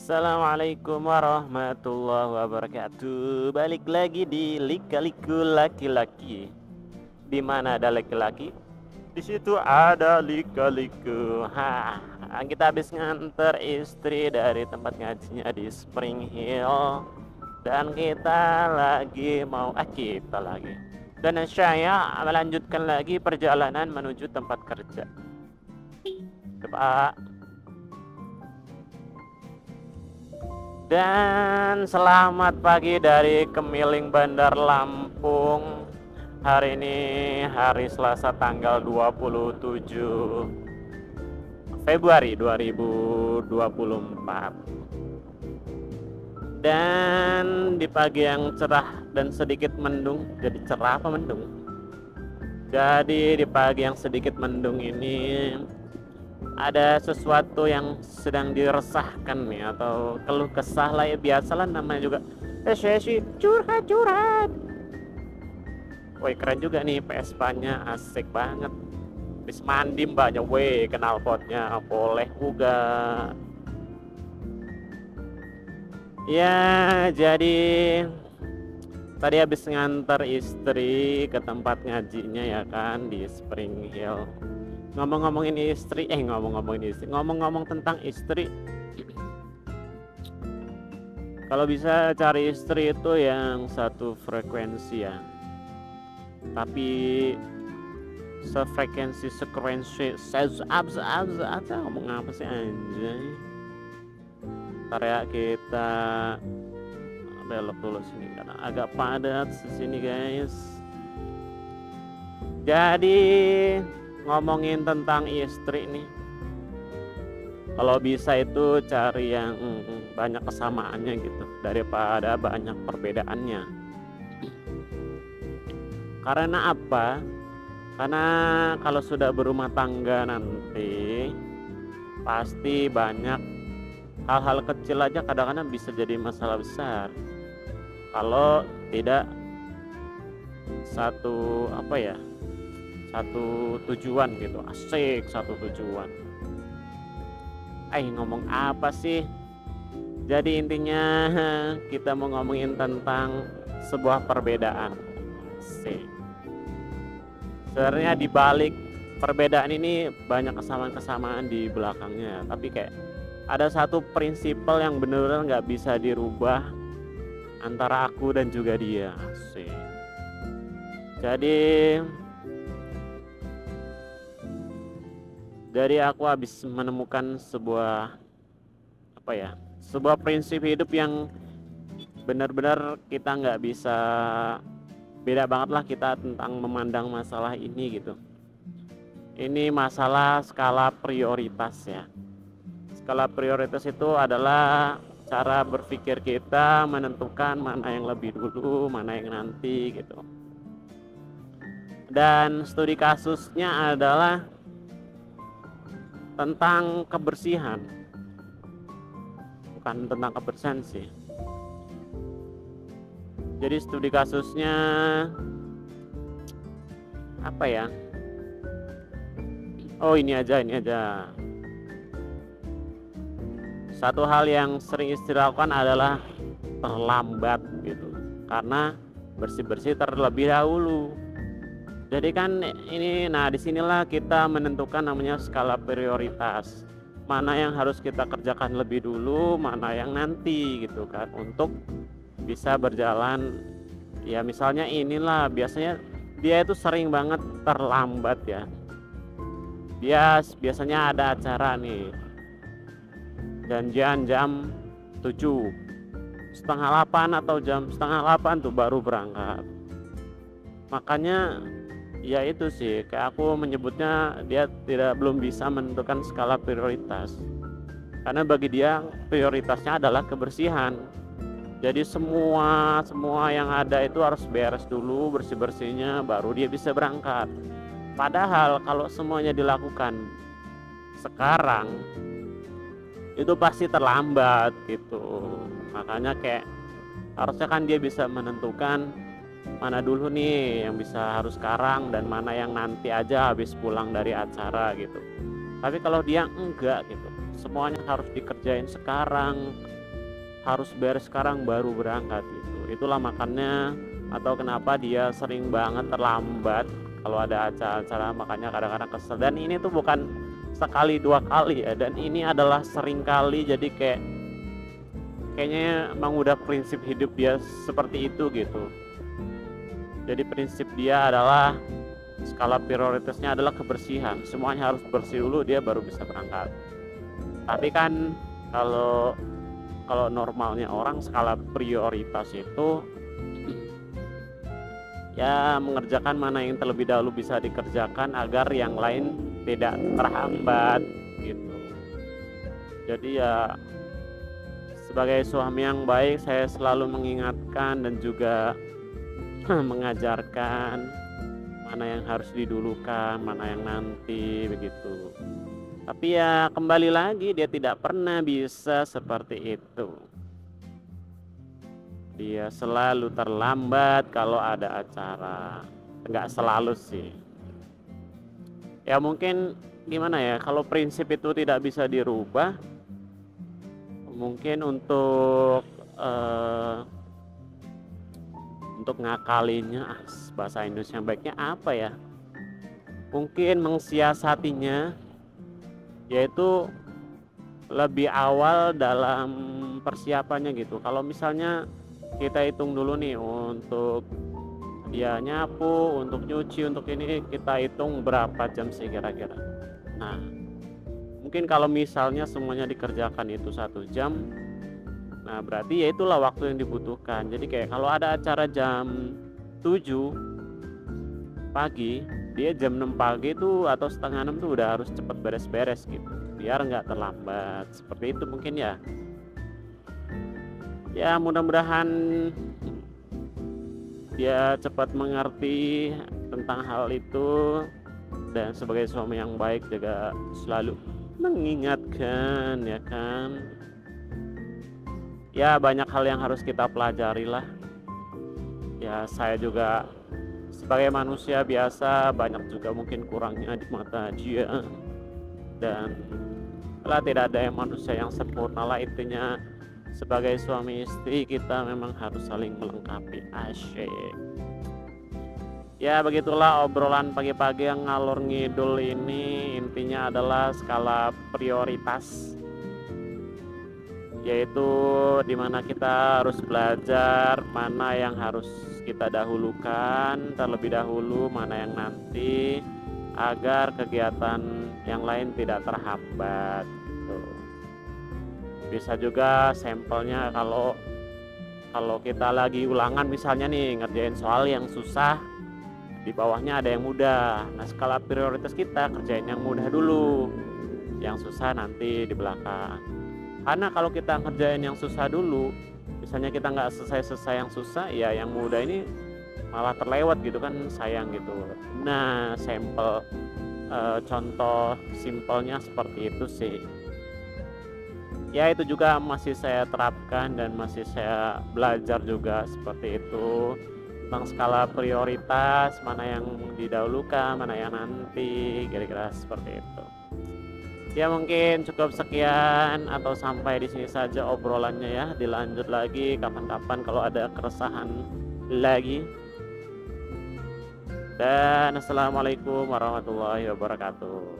Assalamualaikum warahmatullahi wabarakatuh. Balik lagi di Lika-Liku Laki-Laki. Di mana ada laki-laki, di situ ada lika-liku. Kita habis nganter istri dari tempat ngajinya di Spring Hill, dan saya melanjutkan lagi perjalanan menuju tempat kerja. Pak. Dan selamat pagi dari Kemiling Bandar Lampung. Hari ini hari Selasa tanggal 27 Februari 2024. Dan di pagi yang cerah dan sedikit mendung. Jadi cerah apa mendung? Jadi di pagi yang sedikit mendung ini ada sesuatu yang sedang diresahkan nih, atau keluh kesah lah ya, biasalah namanya juga sesi curhat. Woi, keren juga nih Vespa-nya, asik banget. Habis mandi mbaknya, weh, knalpotnya boleh juga. Ya, jadi tadi habis ngantar istri ke tempat ngajinya ya kan, di Spring Hill. Ngomong-ngomong tentang istri, kalau bisa cari istri itu yang satu frekuensi ya, tapi sefrekuensi ngomong apa sih anjay. Ntar ya, kita belok dulu sini karena agak padat di sini guys. Jadi ngomongin tentang istri nih, kalau bisa itu cari yang banyak kesamaannya gitu daripada banyak perbedaannya. Karena apa? Karena kalau sudah berumah tangga nanti pasti banyak hal-hal kecil aja kadang-kadang bisa jadi masalah besar kalau tidak satu tujuan gitu. Asik, satu tujuan. Ngomong apa sih? Jadi intinya kita mau ngomongin tentang sebuah perbedaan. Asik. Sebenarnya di balik perbedaan ini banyak kesamaan-kesamaan di belakangnya, tapi kayak ada satu prinsipal yang benar-benar nggak bisa dirubah antara aku dan juga dia. Asik. Jadi aku habis menemukan sebuah prinsip hidup yang benar-benar kita nggak bisa, beda banget lah kita tentang memandang masalah ini gitu. Ini masalah skala prioritas ya. Skala prioritas itu adalah cara berpikir kita menentukan mana yang lebih dulu, mana yang nanti gitu. Dan studi kasusnya adalah tentang kebersihan, bukan tentang kebersihan sih. Jadi studi kasusnya apa ya? Ini aja. Satu hal yang sering istri lakukan adalah terlambat gitu, karena bersih-bersih terlebih dahulu. Jadi kan disinilah kita menentukan namanya skala prioritas. Mana yang harus kita kerjakan lebih dulu, mana yang nanti gitu kan, untuk bisa berjalan. Ya misalnya biasanya dia itu sering banget terlambat ya. Dia biasanya ada acara nih, janjian jam 7, setengah 8 atau jam setengah 8 tuh baru berangkat. Makanya ya itu sih, kayak aku menyebutnya dia belum bisa menentukan skala prioritas, karena bagi dia prioritasnya adalah kebersihan. Jadi semua yang ada itu harus beres dulu, bersih-bersihnya, baru dia bisa berangkat. Padahal kalau semuanya dilakukan sekarang itu pasti terlambat gitu. Makanya kayak harusnya kan dia bisa menentukan mana dulu nih yang bisa harus sekarang dan mana yang nanti aja habis pulang dari acara gitu. Tapi kalau dia enggak gitu, semuanya harus dikerjain sekarang, harus beres sekarang baru berangkat gitu. Itulah makanya atau kenapa dia sering banget terlambat kalau ada acara-acara, makanya kadang-kadang kesel. Dan ini tuh bukan sekali dua kali ya, dan ini adalah sering kali, jadi kayaknya emang udah prinsip hidup dia seperti itu gitu. Jadi prinsip dia adalah skala prioritasnya adalah kebersihan, semuanya harus bersih dulu dia baru bisa berangkat. Tapi kan kalau kalau normalnya orang skala prioritas itu ya mengerjakan mana yang terlebih dahulu bisa dikerjakan agar yang lain tidak terhambat gitu. Jadi ya sebagai suami yang baik saya selalu mengingatkan dan juga mengajarkan mana yang harus didulukan, mana yang nanti begitu. Tapi ya kembali lagi dia tidak pernah bisa seperti itu. Dia selalu terlambat kalau ada acara. Enggak selalu sih. Ya mungkin gimana ya, kalau prinsip itu tidak bisa dirubah, mungkin untuk ngakalinya bahasa Indonesia yang baiknya apa ya, mungkin mensiasatinya, yaitu lebih awal dalam persiapannya gitu. Kalau misalnya kita hitung dulu nih untuk dia nyapu, untuk nyuci, untuk ini kita hitung berapa jam sih kira-kira. Nah mungkin kalau misalnya semuanya dikerjakan itu 1 jam, nah berarti ya itulah waktu yang dibutuhkan. Jadi kayak kalau ada acara jam 7 pagi, dia jam 6 pagi tuh atau setengah 6 tuh udah harus cepet beres-beres gitu, biar nggak terlambat. Seperti itu mungkin ya. Ya mudah-mudahan dia cepat mengerti tentang hal itu, dan sebagai suami yang baik juga selalu mengingatkan ya kan. Ya banyak hal yang harus kita pelajari lah. Ya saya juga sebagai manusia biasa banyak juga mungkin kurangnya di mata dia, dan lah tidak ada yang manusia yang sempurna lah. Intinya sebagai suami istri kita memang harus saling melengkapi. Asyik. Ya begitulah obrolan pagi-pagi yang ngalor ngidul ini. Intinya adalah skala prioritas, yaitu dimana kita harus belajar mana yang harus kita dahulukan terlebih dahulu, mana yang nanti, agar kegiatan yang lain tidak terhambat gitu. Bisa juga sampelnya kalau kita lagi ulangan misalnya nih ngerjain soal yang susah, di bawahnya ada yang mudah. Nah skala prioritas kita kerjain yang mudah dulu, yang susah nanti di belakang. Karena kalau kita ngerjain yang susah dulu, misalnya kita nggak selesai yang susah, ya yang mudah ini malah terlewat gitu kan, sayang gitu. Nah sampel contoh simpelnya seperti itu sih. Ya itu juga masih saya terapkan dan masih saya belajar juga seperti itu, tentang skala prioritas, mana yang didahulukan, mana yang nanti, kira-kira seperti itu. Ya mungkin cukup sekian atau sampai di sini saja obrolannya ya. Dilanjut lagi kapan-kapan kalau ada keresahan lagi. Dan assalamualaikum warahmatullahi wabarakatuh.